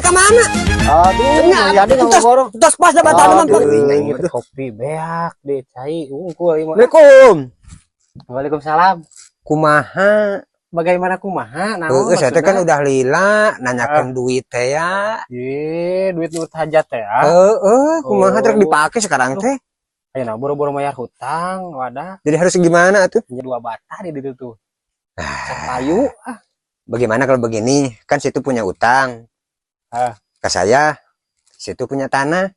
ka mana? Aduh, jadi ngomong. Tos pas da batan mah. Aduh, kopi beak deh, cai unggul. Assalamualaikum. Waalaikumsalam. Kumaha? Bagaimana kumaha? Heeh, saya teh kan udah lila nanyakeun duit teh ya. Duit hajat teh ya. Kumaha trek dipake sekarang teh? Ayeuna boro-boro bayar hutang, wadah. Jadi harus gimana atuh? Punya 2 bata di ditu tuh. Kayu. Bagaimana kalau begini? Kan situ punya utang. Ke saya, situ punya tanah.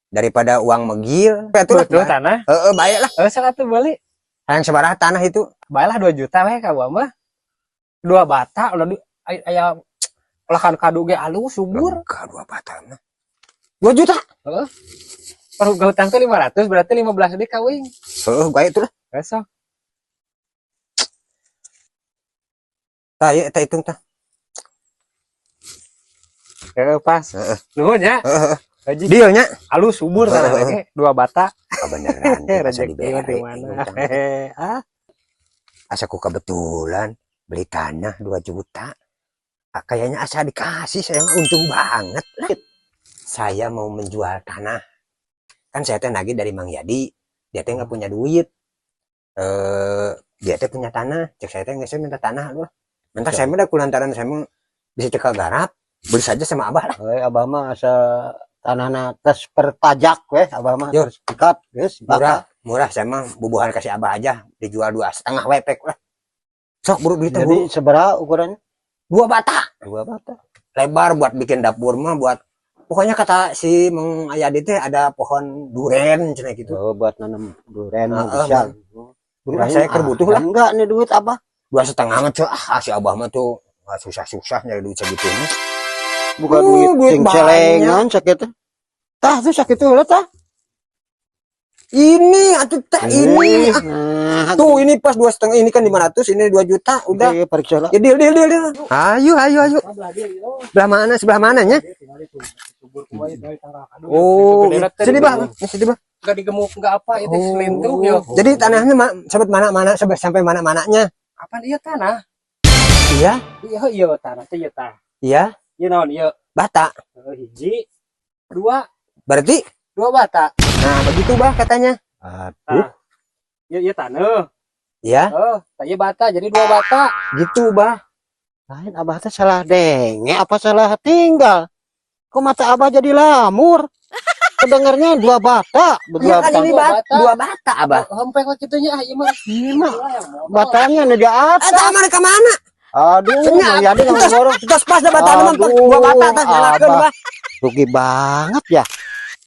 Daripada uang megil. Betul tanah. Baiklah. Sakatu beli. Yang sebarah tanah itu. Baiklah 2 juta we ka mah. 2 bata udah aya olahan kadu ge alus subur. Ka 2 bata mah. 2 juta. Heeh. Kalau hutang teh 500 berarti 15 deui kawin. Baik itulah. Besok. Tah ieu tah hitung tah. Pas. Nuhun ya. Haji. Deal nya. Alus subur tanah ge 2 bata. Beneran. Rezeki di mana? Asa ku kebetulan beli tanah 2 juta. Kayaknya asa dikasih, saya mah untung banget lah. Saya mau menjual tanah. Kan saya teh nagih dari Mang Yadi. Dia teh nggak punya duit. Dia teh punya tanah. Cek saya teh nggak, saya minta tanah loh. Mentah saya udah kulantaran saya mau bisa cek garap. Beli saja sama Abah lah. Abah mah asa tanahna tes perpajak weh, Abah mah terus pikat geus murah saya mah bubuhan kasih Abah aja, dijual 2,5 wepek lah. Sok buru duit. Jadi seberapa ukurannya? 2 bata. 2 bata. Lebar buat bikin dapur mah, buat pokoknya kata si Mang Ayadi teh ada pohon duren cenah gitu. Buat nanam duren bisa. Bener saya kerbutuh lah. Enggak nih duit Abah. 2,5 mah si Abah mah tuh susah-susah nyari duit segitu mah. Bukan duit celengan sakit. Tah tuh sakit tuh lah tah. Ini atuh tah ini. Tuh ini pas 2,5 ini kan 500, ini 2 juta udah. Iya periksa lah. Ya deal. Ayo. Sebelah mana nya? Oh, sini Bang. Enggak digemuk enggak apa itu selindung ya. Jadi tanahnya sampai mana-mananya? Apa dia tanah? Iya. Iya tanah teh ya tah. Iya. Ieu naon ieu? Bata. Hiji, 2. Berarti 2 bata. nah begitu Bah katanya. Aduh. Ieu tanah. Iya. Tanya bata jadi 2 bata. Gitu Bah. Lain Abah teh salah denge apa salah tinggal? Kok mata Abah jadi lamur? Kedengarnya 2 bata. Iya kan ini 2 bata Abah. Sampai kok kitunya ieu mah. Batanya nih di atas. Mana ke mana? Aduh, jadi tos pas da batan mah 2 bata tah nyalakeun Bah. Rugi banget ya.